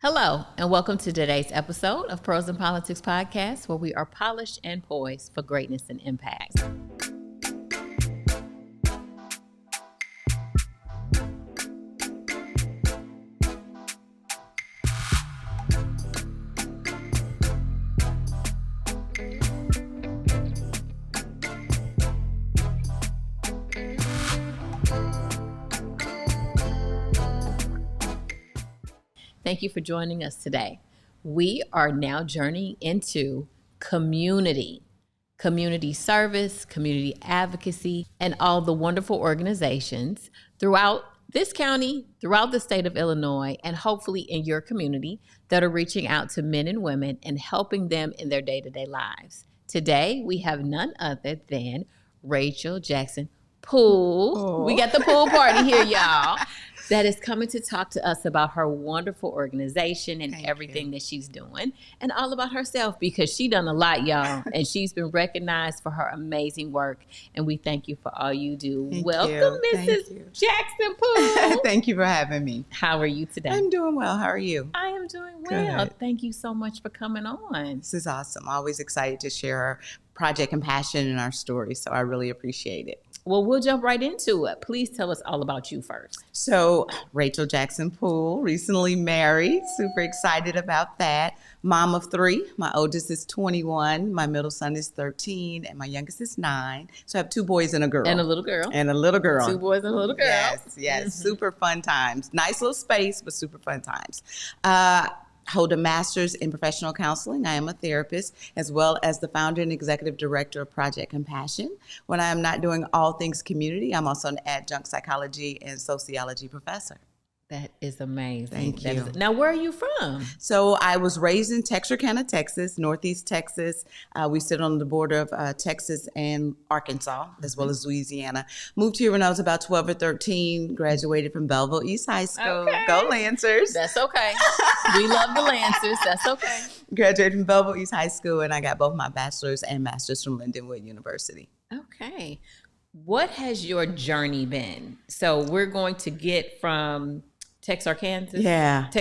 Hello, and welcome to today's episode of Pros in Politics Podcast, where we are polished and poised for greatness and impact. Thank you for joining us today. We are now journeying into community service, community advocacy, and all the wonderful organizations throughout this county, throughout the state of Illinois, and hopefully in your community that are reaching out to men and women and helping them in their day-to-day lives. Today, we have none other than Rachel Jackson-Poole. Oh. We got the pool party here, y'all. That is coming to talk to us about her wonderful organization and everything that she's doing, and all about herself, because she done a lot, y'all, and she's been recognized for her amazing work, and we thank you for all you do. Welcome, Mrs. Jackson-Poole. Thank you for having me. How are you today? I'm doing well. How are you? I am doing well. Good. Thank you so much for coming on. This is awesome. Always excited to share our Project Compassion and our story, so I really appreciate it. Well, we'll jump right into it. Please tell us all about you first. So, Rachel Jackson-Poole, recently married. Super excited about that. Mom of 3. My oldest is 21. My middle son is 13. And my youngest is 9. So I have 2 boys and a girl. And a little girl. 2 boys and a little girl. Yes. Mm-hmm. Super fun times. Nice little space, but super fun times. Hold a master's in professional counseling. I am a therapist, as well as the founder and executive director of Project Compassion. When I am not doing all things community, I'm also an adjunct psychology and sociology professor. That is amazing. Thank you. Now, where are you from? So I was raised in Texarkana, Texas, Northeast Texas. We sit on the border of Texas and Arkansas, as well as Louisiana. Moved here when I was about 12 or 13, graduated from Belleville East High School. Okay. Go Lancers. That's okay. We love the Lancers. That's okay. Graduated from Belleville East High School, and I got both my bachelor's and master's from Lindenwood University. Okay. What has your journey been? So we're going to get from Texarkana,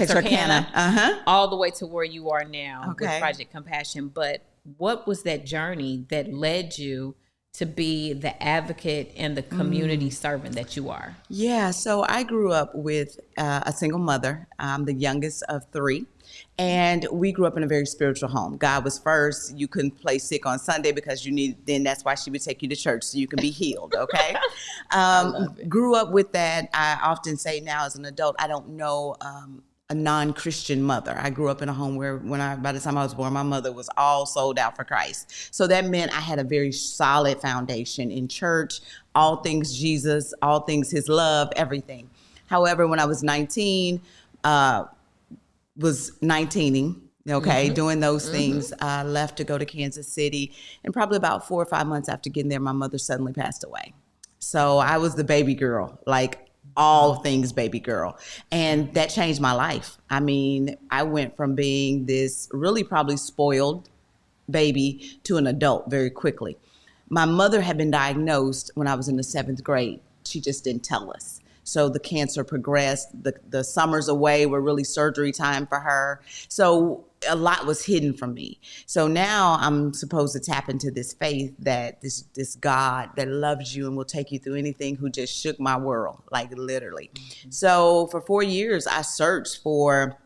all the way to where you are now with Project Compassion. But what was that journey that led you to be the advocate and the community servant that you are? Yeah, so I grew up with a single mother. I'm the youngest of 3. And we grew up in a very spiritual home. God was first. You couldn't play sick on Sunday because then that's why she would take you to church so you can be healed, okay? Grew up with that. I often say now as an adult, I don't know a non-Christian mother. I grew up in a home where by the time I was born, my mother was all sold out for Christ. So that meant I had a very solid foundation in church, all things Jesus, all things his love, everything. However, when I was 19, doing those things. Left to go to Kansas City. And probably about 4 or 5 months after getting there, my mother suddenly passed away. So I was the baby girl, like all things baby girl. And that changed my life. I mean, I went from being this really probably spoiled baby to an adult very quickly. My mother had been diagnosed when I was in the 7th grade. She just didn't tell us. So the cancer progressed. The summers away were really surgery time for her. So a lot was hidden from me. So now I'm supposed to tap into this faith that this God that loves you and will take you through anything, who just shook my world, like literally. Mm-hmm. So for 4 years, I searched for,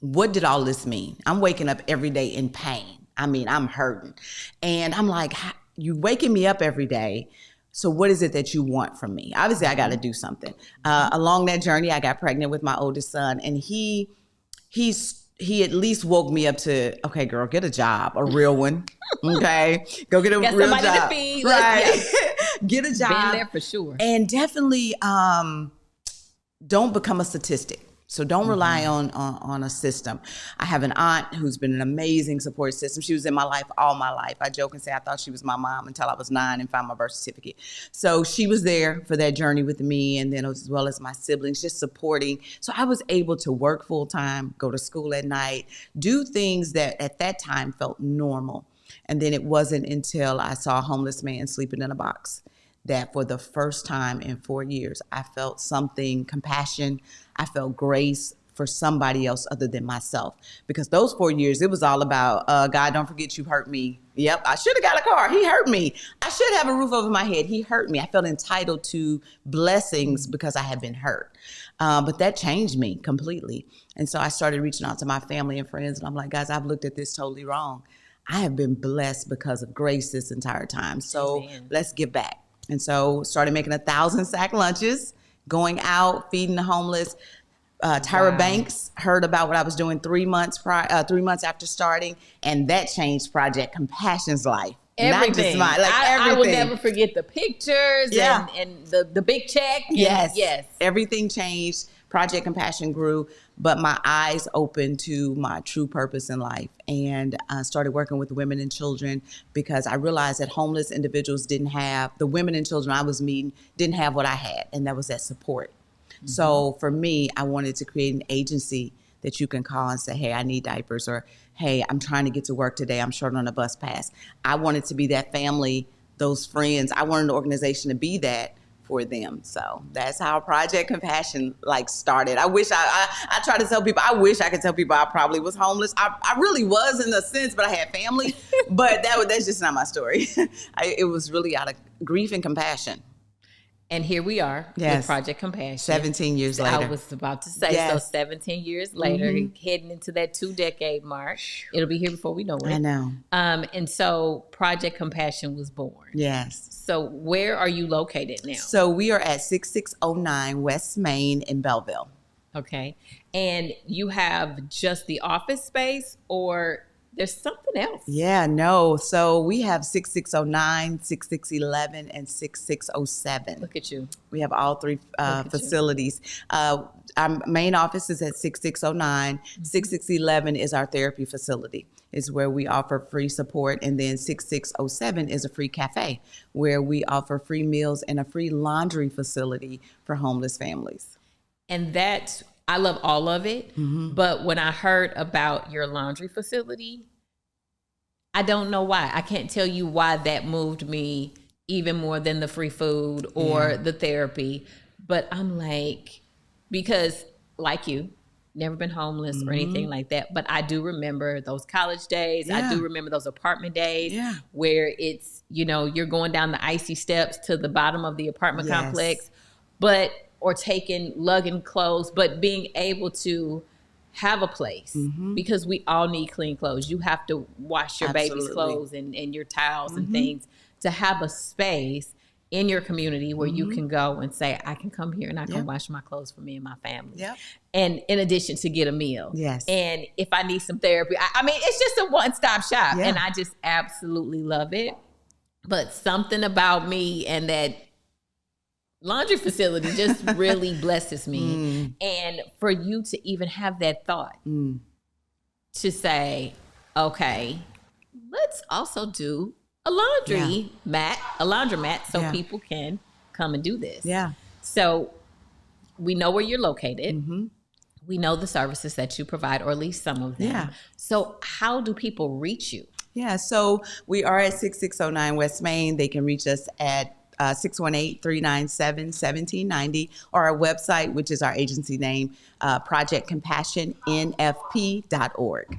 what did all this mean? I'm waking up every day in pain. I mean, I'm hurting. And I'm like, you waking me up every day. So what is it that you want from me? Obviously, I got to do something. Along that journey, I got pregnant with my oldest son, and he at least woke me up to, okay, girl, get a job, a real one. Okay, go get a real job. To feed. Right, get a job. Been there for sure. And definitely don't become a statistic. So don't rely on a system. I have an aunt who's been an amazing support system. She was in my life all my life. I joke and say I thought she was my mom until I was 9 and found my birth certificate. So she was there for that journey with me, and then as well as my siblings, just supporting. So I was able to work full time, go to school at night, do things that at that time felt normal. And then it wasn't until I saw a homeless man sleeping in a box that for the first time in 4 years, I felt something, compassion. I felt grace for somebody else other than myself. Because those 4 years, it was all about, God, don't forget you hurt me. Yep, I should have got a car. He hurt me. I should have a roof over my head. He hurt me. I felt entitled to blessings because I had been hurt. But that changed me completely. And so I started reaching out to my family and friends. And I'm like, guys, I've looked at this totally wrong. I have been blessed because of grace this entire time. So let's give back. And so started making 1,000 sack lunches, going out, feeding the homeless. Tyra Banks heard about what I was doing 3 months after starting, and that changed Project Compassion's life. Everything. Not just mine, like everything. I will never forget the pictures and the big check. Yes. Everything changed. Project Compassion grew, but my eyes opened to my true purpose in life, and I started working with women and children because I realized that homeless individuals the women and children I was meeting didn't have what I had, and that was that support. Mm-hmm. So for me, I wanted to create an agency that you can call and say, hey, I need diapers, or hey, I'm trying to get to work today. I'm short on a bus pass. I wanted to be that family, those friends. I wanted an organization to be that for them. So that's how Project Compassion started. I wish I try to tell people, I wish I could tell people I probably was homeless. I really was in a sense, but I had family, but that's just not my story. It was really out of grief and compassion. And here we are with Project Compassion. 17 years later. I was about to say, so 17 years later, heading into that 2-decade mark. It'll be here before we know it. I know. And so Project Compassion was born. Yes. So where are you located now? So we are at 6609 West Main in Belleville. Okay. And you have just the office space, or there's something else? Yeah, no. So we have 6609, 6611, and 6607. Look at you. We have all three facilities. Our main office is at 6609. 6611 is our therapy facility. It's where we offer free support. And then 6607 is a free cafe where we offer free meals and a free laundry facility for homeless families. And I love all of it, but when I heard about your laundry facility, I don't know why. I can't tell you why that moved me even more than the free food or the therapy. But I'm like, because like you, never been homeless or anything like that, but I do remember those college days. I do remember those apartment days where it's, you're going down the icy steps to the bottom of the apartment complex, or lugging clothes, but being able to have a place because we all need clean clothes. You have to wash your baby's clothes and your towels and things, to have a space in your community where you can go and say, I can come here and I can wash my clothes for me and my family. Yep. And in addition to get a meal. Yes. And if I need some therapy, I mean, it's just a one-stop shop and I just absolutely love it. But something about me and that laundry facility just really blesses me. And for you to even have that thought to say, okay, let's also do a laundromat so people can come and do this. Yeah. So we know where you're located. We know the services that you provide, or at least some of them. Yeah. So how do people reach you? Yeah, so we are at 6609 West Main. They can reach us at 618-397-1790, or our website, which is our agency name, projectcompassionnfp.org.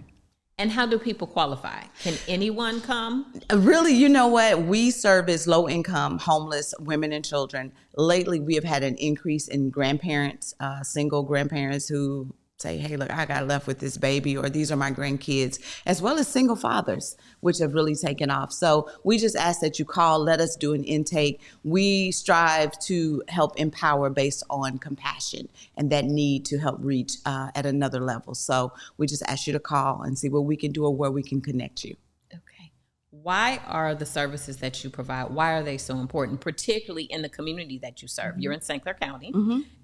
And how do people qualify? Can anyone come? Really, you know what? We service low-income, homeless women and children. Lately, we have had an increase in grandparents, single grandparents who say, hey, look, I got left with this baby, or these are my grandkids, as well as single fathers, which have really taken off. So we just ask that you call, let us do an intake. We strive to help empower based on compassion and that need to help reach at another level. So we just ask you to call and see what we can do or where we can connect you. Okay. Why are the services that you provide, why are they so important, particularly in the community that you serve? You're in St. Clair County,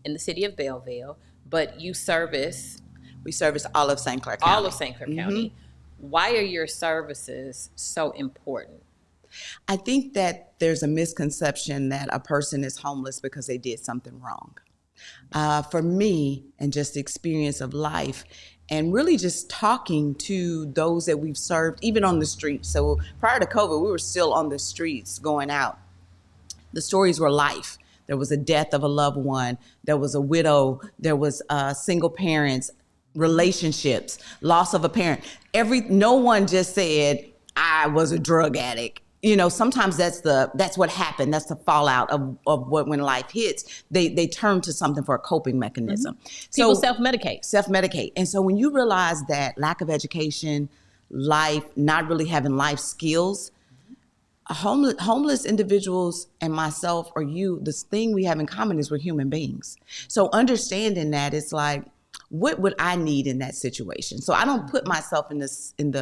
in the city of Belleville, but we service all of St. Clair County. All of St. Clair County. Why are your services so important? I think that there's a misconception that a person is homeless because they did something wrong. For me, and just the experience of life, and really just talking to those that we've served, even on the streets. So prior to COVID, we were still on the streets going out. The stories were life. There was a death of a loved one. There was a widow. There was single parents. relationships, loss of a parent. No one just said, I was a drug addict. Sometimes that's what happened. That's the fallout of what, when life hits, they turn to something for a coping mechanism. People self-medicate. Self-medicate. And so when you realize that lack of education, life, not really having life skills, homeless individuals and myself or you, this thing we have in common is we're human beings. So understanding that, it's like, what would I need in that situation? So I don't put myself in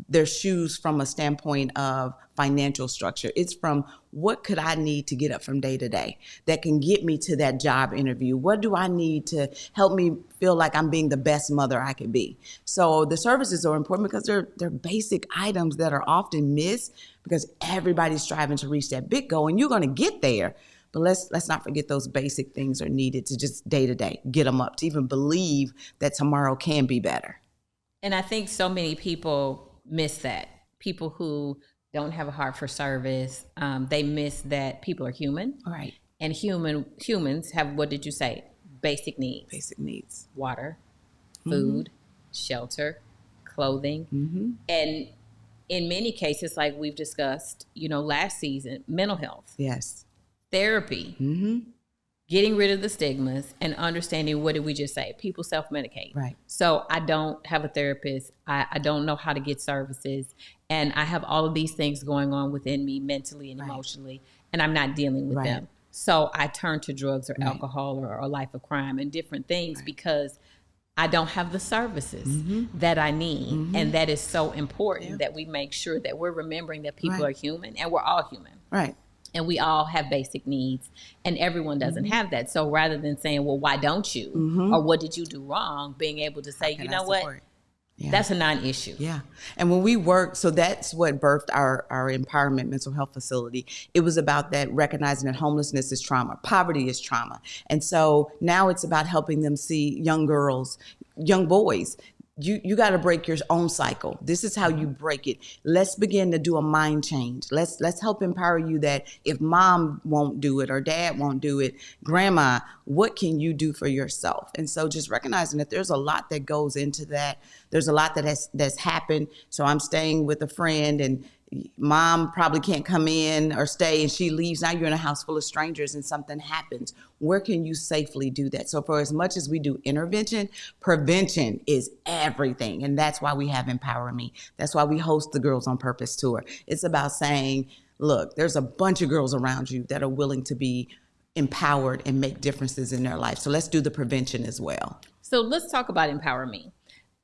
their shoes from a standpoint of financial structure. It's from, what could I need to get up from day to day that can get me to that job interview? What do I need to help me feel like I'm being the best mother I can be? So the services are important because they're basic items that are often missed because everybody's striving to reach that big goal, and you're going to get there. But let's not forget those basic things are needed to just day to day get them up, to even believe that tomorrow can be better. And I think so many people miss that. People who don't have a heart for service, they miss that people are human. All right. And humans have, what did you say? Basic needs. Basic needs. Water, food, shelter, clothing. And in many cases, like we've discussed, last season, mental health. Yes. Therapy, getting rid of the stigmas, and understanding, what did we just say? People self-medicate. Right. So I don't have a therapist. I don't know how to get services. And I have all of these things going on within me mentally and emotionally, and I'm not dealing with them. So I turn to drugs or alcohol or a life of crime and different things because I don't have the services that I need. And that is so important that we make sure that we're remembering that people are human, and we're all human. Right. And we all have basic needs, and everyone doesn't have that. So rather than saying, well, why don't you? Or what did you do wrong? Being able to say, you know what? Yeah. That's a non-issue. Yeah. And when we work, so that's what birthed our empowerment mental health facility. It was about that, recognizing that homelessness is trauma, poverty is trauma. And so now it's about helping them see young girls, young boys. You got to break your own cycle. This is how you break it. Let's begin to do a mind change. Let's help empower you that if mom won't do it or dad won't do it, grandma, what can you do for yourself? And so just recognizing that there's a lot that goes into that. There's a lot that's happened. So I'm staying with a friend, and mom probably can't come in or stay, and she leaves. Now you're in a house full of strangers and something happens. Where can you safely do that? So for as much as we do intervention, prevention is everything. And that's why we have Empower Me. That's why we host the Girls on Purpose tour. It's about saying, look, there's a bunch of girls around you that are willing to be empowered and make differences in their life. So let's do the prevention as well. So let's talk about Empower Me.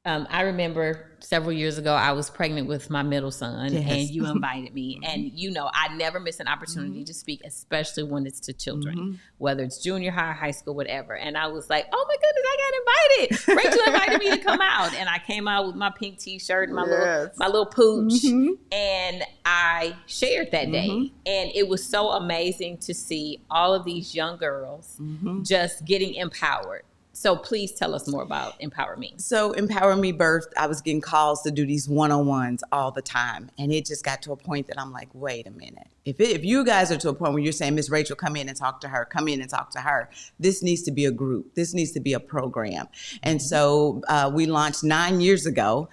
I remember several years ago, I was pregnant with my middle son, and you invited me. And, I never miss an opportunity to speak, especially when it's to children, whether it's junior high, high school, whatever. And I was like, oh, my goodness, I got invited. Rachel invited me to come out. And I came out with my pink T-shirt and my little pooch. And I shared that day. And it was so amazing to see all of these young girls just getting empowered. So please tell us more about Empower Me. So Empower Me birthed, I was getting calls to do these one-on-ones all the time. And it just got to a point that I'm like, wait a minute. If you guys are to a point where you're saying, Miss Rachel, come in and talk to her, this needs to be a group. This needs to be a program. And so we launched 9 years ago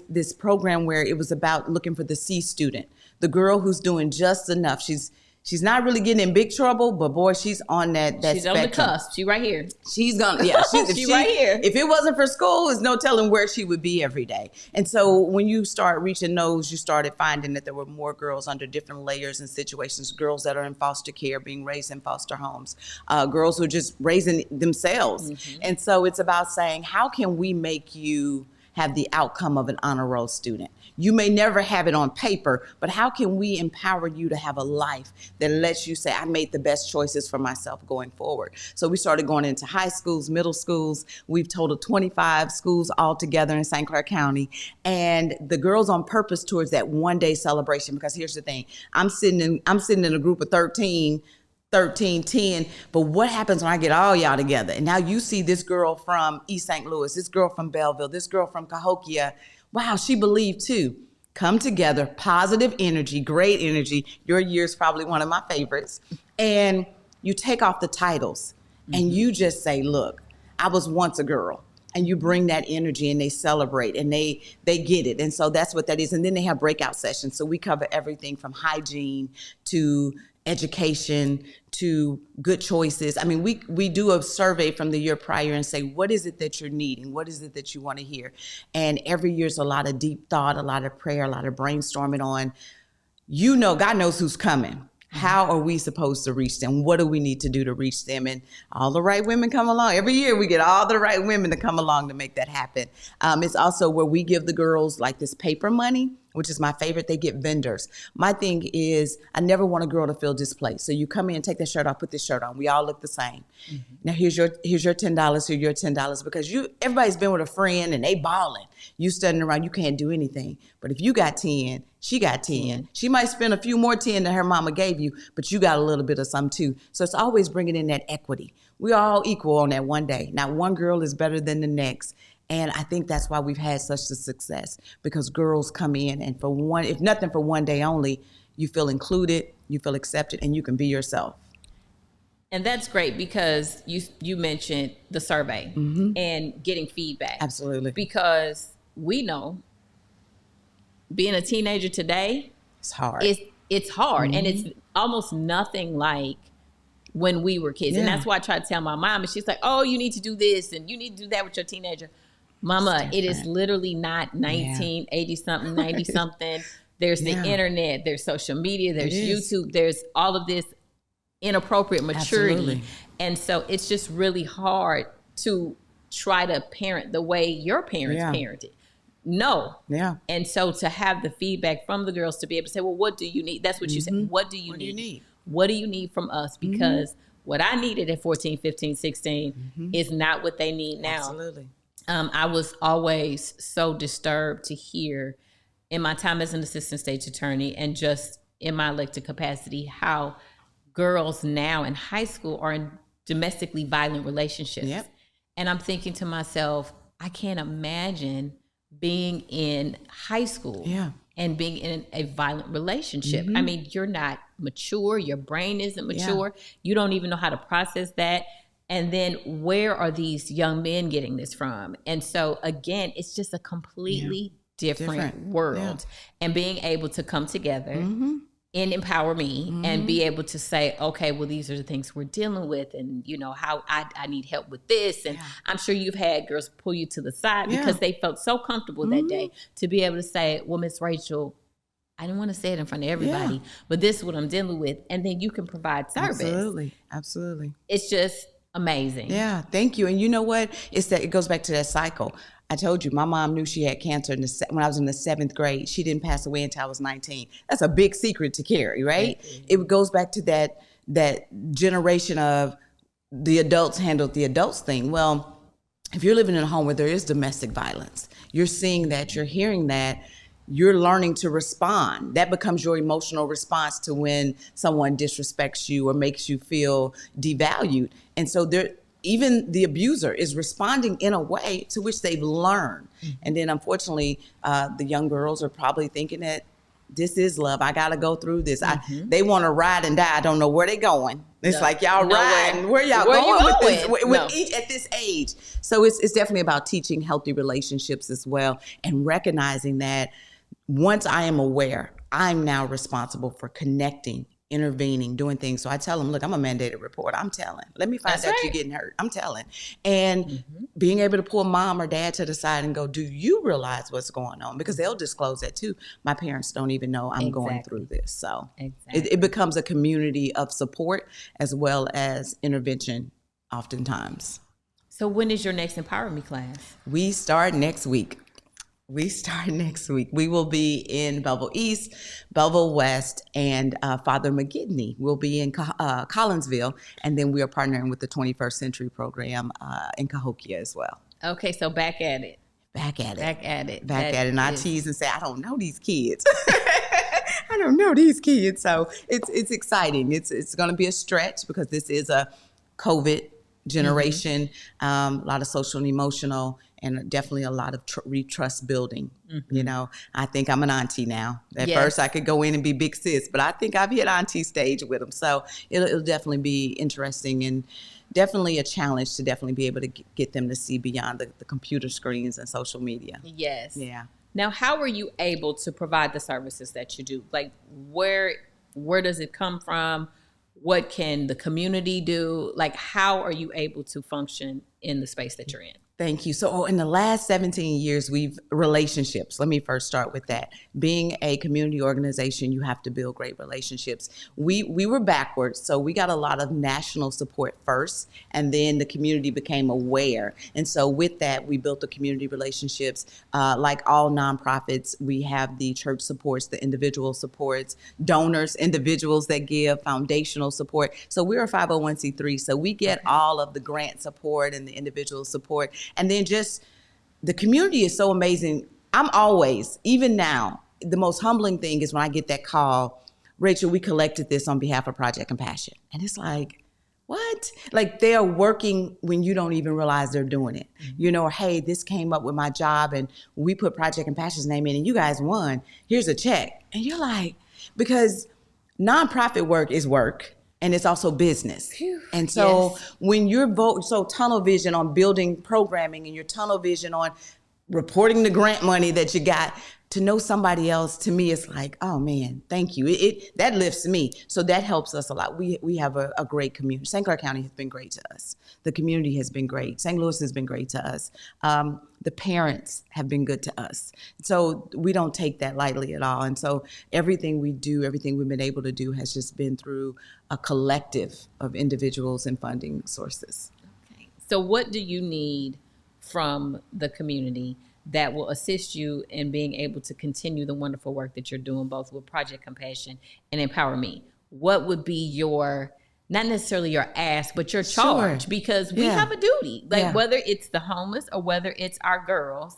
this program where it was about looking for the C student, the girl who's doing just enough. She's not really getting in big trouble, but boy, she's on that she's spectrum. On the cusp. She right here. She's gonna, yeah. She's right here. If it wasn't for school, there's no telling where she would be every day. And so when you start reaching those, you started finding that there were more girls under different layers and situations, girls that are in foster care, being raised in foster homes, girls who are just raising themselves. And so it's about saying, how can we make you have the outcome of an honor roll student? You may never have it on paper, but how can we empower you to have a life that lets you say, I made the best choices for myself going forward? So we started going into high schools, middle schools. We've totaled 25 schools all together in St. Clair County. And the Girls on Purpose tours that one-day celebration, because here's the thing. I'm sitting in a group of 13, 10, but what happens when I get all y'all together? And now you see this girl from East St. Louis, this girl from Belleville, this girl from Cahokia. Wow, she believed too. Come together, positive energy, great energy. Your year is probably one of my favorites. And you take off the titles and you just say, look, I was once a girl. and you bring that energy and they celebrate and they get it. And so that's what that is. And then they have breakout sessions. So we cover everything from hygiene to education to good choices. I mean, we do a survey from the year prior and say, what is it that you're needing? What is it that you want to hear? And every year's a lot of deep thought, a lot of prayer, a lot of brainstorming on, God knows who's coming. How are we supposed to reach them? What do we need to do to reach them? And all the right women come along. Every year we get all the right women to come along to make that happen. It's also where we give the girls like this paper money, which is my favorite. They get vendors. My thing is I never want a girl to feel displaced. So you come in, take that shirt off, put this shirt on. We all look the same. Mm-hmm. Now here's your $10, here's your $10 because everybody's been with a friend and they balling. You standing around, you can't do anything. But if you got 10, she got 10. She might spend a few more 10 than her mama gave you, but you got a little bit of something too. So it's always bringing in that equity. We're all equal on that one day. Not one girl is better than the next. And I think that's why we've had such a success, because girls come in and if nothing for one day only, you feel included, you feel accepted, and you can be yourself. And that's great because you mentioned the survey and getting feedback. Absolutely. Because we know being a teenager today, it's hard. It's hard. And it's almost nothing like when we were kids. Yeah. And that's why I try to tell my mom, and she's like, oh, you need to do this and you need to do that with your teenager. Mama, it is literally not 1980 something, 90 something. There's the internet, there's social media, there's YouTube, there's all of this inappropriate maturity. Absolutely. And so it's just really hard to try to parent the way your parents parented. No. Yeah. And so to have the feedback from the girls to be able to say, well, what do you need? That's what you said. What do you need? What do you need from us? Because what I needed at 14, 15, 16 is not what they need now. Absolutely. I was always so disturbed to hear in my time as an assistant state's attorney and just in my elected capacity how girls now in high school are in domestically violent relationships. Yep. And I'm thinking to myself, I can't imagine being in high school and being in a violent relationship. I mean, you're not mature. Your brain isn't mature. You don't even know how to process that. And then where are these young men getting this from? And so again, it's just a completely different world. Yeah. And being able to come together and empower me and be able to say, okay, well, these are the things we're dealing with. And you know, how I need help with this. And I'm sure you've had girls pull you to the side because they felt so comfortable that day to be able to say, well, Miss Rachel, I didn't want to say it in front of everybody, but this is what I'm dealing with. And then you can provide service. Absolutely. Absolutely. It's just amazing. Yeah, thank you. And you know what? It goes back to that cycle. I told you, my mom knew she had cancer when I was in the 7th grade. She didn't pass away until I was 19. That's a big secret to carry, right? It goes back to that generation of the adults handled the adults thing. Well, if you're living in a home where there is domestic violence, you're seeing that, you're hearing that, you're learning to respond. That becomes your emotional response to when someone disrespects you or makes you feel devalued. And so even the abuser is responding in a way to which they've learned. And then unfortunately, the young girls are probably thinking that this is love. I got to go through this. They want to ride and die. I don't know where they're going. It's like, y'all riding. Where y'all going with this? With each at this age. So it's definitely about teaching healthy relationships as well and recognizing that once I am aware, I'm now responsible for connecting, intervening, doing things. So I tell them, look, I'm a mandated reporter. I'm telling. Let me find out you're getting hurt. I'm telling. And being able to pull mom or dad to the side and go, do you realize what's going on? Because they'll disclose that too. My parents don't even know I'm going through this. So it becomes a community of support as well as intervention oftentimes. So when is your next Empower Me class? We start next week. We will be in Belleville East, Belleville West, and Father McGidney will be in Collinsville. And then we are partnering with the 21st Century Program in Cahokia as well. Okay, so back at it. And I tease and say, I don't know these kids. I don't know these kids. So it's exciting. It's going to be a stretch because this is a COVID generation, a lot of social and emotional, and definitely a lot of trust building. You know, I think I'm an auntie now. At first I could go in and be big sis, but I think I've hit auntie stage with them. So it'll definitely be interesting. And definitely a challenge to definitely be able to get them to see beyond the computer screens and social media. Yes. Yeah. Now, how are you able to provide the services that you do? Like, where does it come from? What can the community do? Like, how are you able to function in the space that you're in? Thank you. So in the last 17 years, relationships. Let me first start with that. Being a community organization, you have to build great relationships. We were backwards. So we got a lot of national support first, and then the community became aware. And so with that, we built the community relationships. Like all nonprofits, we have the church supports, the individual supports, donors, individuals that give, foundational support. So we're a 501c3. So we get all of the grant support and the individual support. And then just the community is so amazing. I'm always, even now, the most humbling thing is when I get that call, Rachel, we collected this on behalf of Project Compassion. And it's like, what? Like they are working when you don't even realize they're doing it. You know, hey, this came up with my job and we put Project Compassion's name in and you guys won. Here's a check. And you're like, because nonprofit work is work. And it's also business. Phew, and so when you're so tunnel vision on building programming and your tunnel vision on reporting the grant money that you got, to know somebody else, to me, it's like, oh man, thank you. That lifts me. So that helps us a lot. We have a great community. St. Clair County has been great to us. The community has been great. St. Louis has been great to us. The parents have been good to us. So we don't take that lightly at all. And so everything we do, everything we've been able to do has just been through a collective of individuals and funding sources. Okay. So what do you need from the community that will assist you in being able to continue the wonderful work that you're doing, both with Project Compassion and Empower Me? What would be your, not necessarily your ask, but your charge? Sure. Because we have a duty, like whether it's the homeless or whether it's our girls,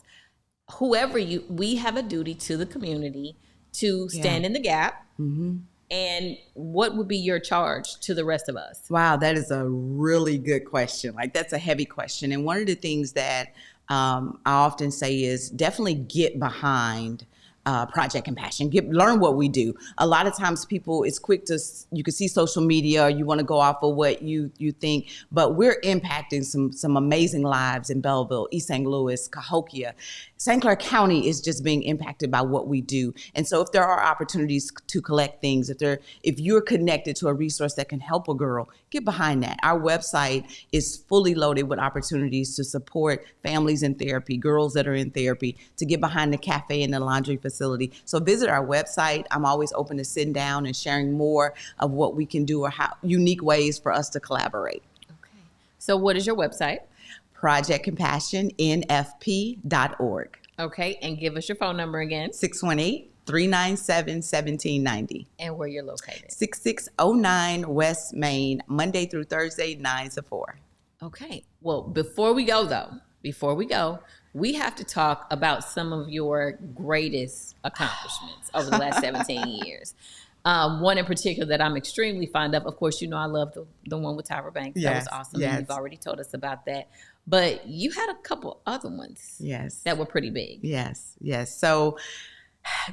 whoever we have a duty to the community to stand in the gap. Mm-hmm. And what would be your charge to the rest of us? Wow, that is a really good question. Like that's a heavy question. And one of the things that I often say is definitely get behind Project Compassion. Learn what we do. A lot of times people, it's quick to, you can see social media, or you want to go off of what you think, but we're impacting some amazing lives in Belleville, East St. Louis, Cahokia. St. Clair County is just being impacted by what we do. And so if there are opportunities to collect things, if you're connected to a resource that can help a girl, get behind that. Our website is fully loaded with opportunities to support families in therapy, girls that are in therapy, to get behind the cafe and the laundry facility. So visit our website. I'm always open to sitting down and sharing more of what we can do or how unique ways for us to collaborate. Okay. So what is your website? ProjectCompassionNFP.org. Okay. And give us your phone number again. 618-397-1790. And where you're located. 6609 West Main, Monday through Thursday, 9 to 4. Okay. Well, before we go, we have to talk about some of your greatest accomplishments over the last 17 years. One in particular that I'm extremely fond of course, you know, I love the one with Tyra Banks. Yes, that was awesome. Yes. And you've already told us about that. But you had a couple other ones. Yes. That were pretty big. Yes. So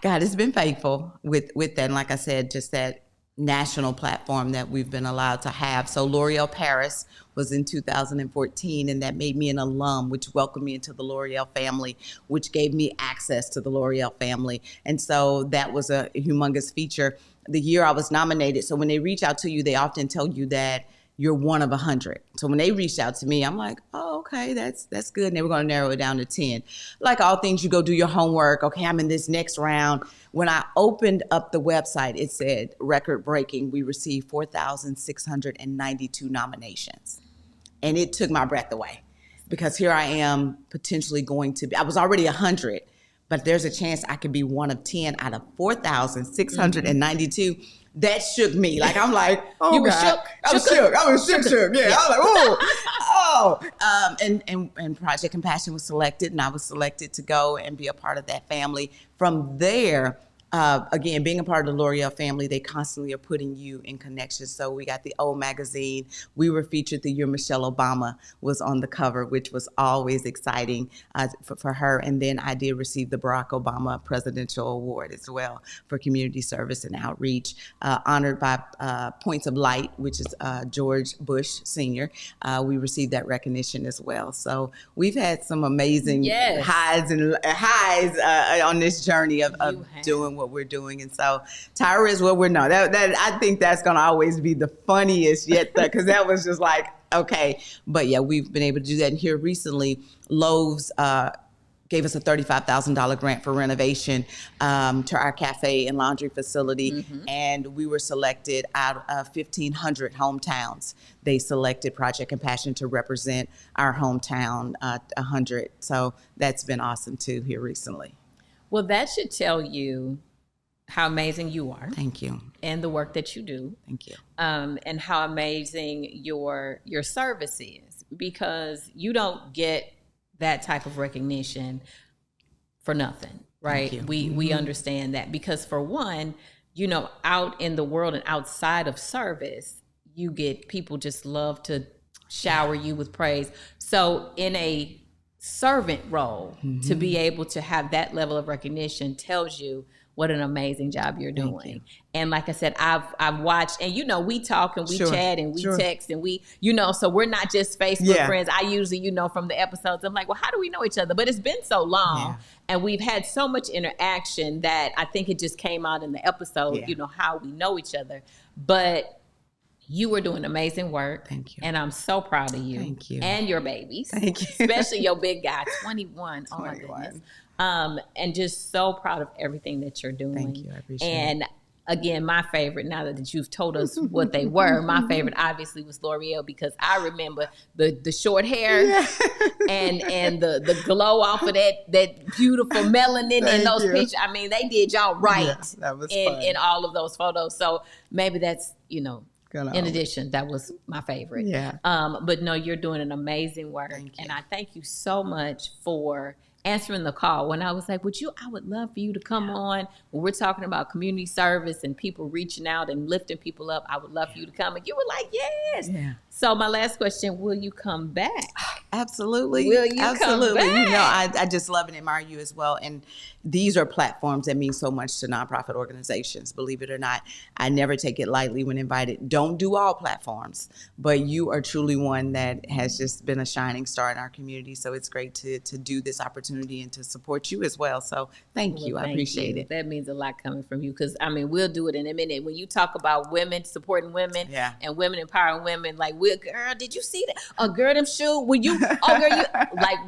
God has been faithful with that. And like I said, just that national platform that we've been allowed to have. So L'Oreal Paris was in 2014, and that made me an alum, which welcomed me into the L'Oreal family, which gave me access to the L'Oreal family. And so that was a humongous feature. The year I was nominated, so when they reach out to you, they often tell you that you're one of 100. So when they reached out to me, I'm like, oh, okay, that's good. And they were going to narrow it down to 10. Like all things, you go do your homework. Okay, I'm in this next round. When I opened up the website, it said record breaking. We received 4,692 nominations. And it took my breath away because here I am potentially going to be, I was already 100, but there's a chance I could be one of 10 out of 4,692. That shook me. Like, I'm like, oh, you were shook. I was shook. Yeah. I was like, oh. And Project Compassion was selected, and I was selected to go and be a part of that family. From there, again, being a part of the L'Oreal family, they constantly are putting you in connections. So we got the O magazine. We were featured the year Michelle Obama was on the cover, which was always exciting for her. And then I did receive the Barack Obama Presidential Award as well for community service and outreach, honored by Points of Light, which is George Bush Sr. We received that recognition as well. So we've had some amazing highs on this journey of doing what we're doing. And so Tyra is what we're known. That I think that's going to always be the funniest yet, because that was just like, okay. But yeah, we've been able to do that. And here recently, Lowe's gave us a $35,000 grant for renovation to our cafe and laundry facility. And we were selected out of 1,500 hometowns. They selected Project Compassion to represent our hometown, 100. So that's been awesome too here recently. Well, that should tell you how amazing you are. Thank you. And the work that you do. Thank you. And how amazing your service is, because you don't get that type of recognition for nothing, right? We understand that, because for one, out in the world and outside of service, you get people just love to shower you with praise. So in a servant role, to be able to have that level of recognition tells you what an amazing job you're doing. And like I said, I've watched, and we talk and we chat and we text and we, so we're not just Facebook friends. I usually, from the episodes, I'm like, well, how do we know each other? But it's been so long and we've had so much interaction that I think it just came out in the episode, how we know each other. But you were doing amazing work. Thank you. And I'm so proud of you. Thank you. And your babies. Thank you. Especially your big guy, 21. Oh my goodness. And just so proud of everything that you're doing. Thank you. I appreciate it. And again, my favorite, now that you've told us what they were, my favorite obviously was L'Oreal, because I remember the short hair and the glow off of that beautiful melanin in those pictures. I mean, they did y'all right that was in all of those photos. So maybe that's, in addition, that was my favorite. Yeah. But no, you're doing an amazing work. And I thank you so much for answering the call when I was like, I would love for you to come on when we're talking about community service and people reaching out and lifting people up. I would love for you to come. And you were like, yes. Yeah. So my last question, will you come back? Absolutely. Will you come back? I just love and admire you as well. And these are platforms that mean so much to nonprofit organizations, believe it or not. I never take it lightly when invited. Don't do all platforms, but you are truly one that has just been a shining star in our community. So it's great to do this opportunity and to support you as well. So thank you. I appreciate it. That means a lot coming from you, because we'll do it in a minute. When you talk about women supporting women and women empowering women, like, girl, did you see that? Oh, girl, them shoes. When you,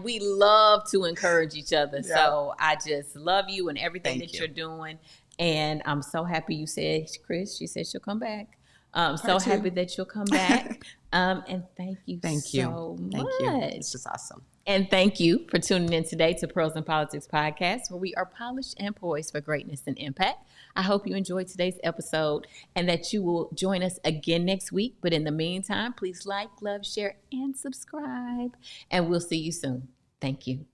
we love to encourage each other. Yeah. So I just love you and everything you're doing. And I'm so happy you said, Chris, she said she'll come back. So happy that you'll come back. And thank you so much. Thank you. It's just awesome. And thank you for tuning in today to Pearls and Politics Podcast, where we are polished and poised for greatness and impact. I hope you enjoyed today's episode and that you will join us again next week. But in the meantime, please like, love, share, and subscribe. And we'll see you soon. Thank you.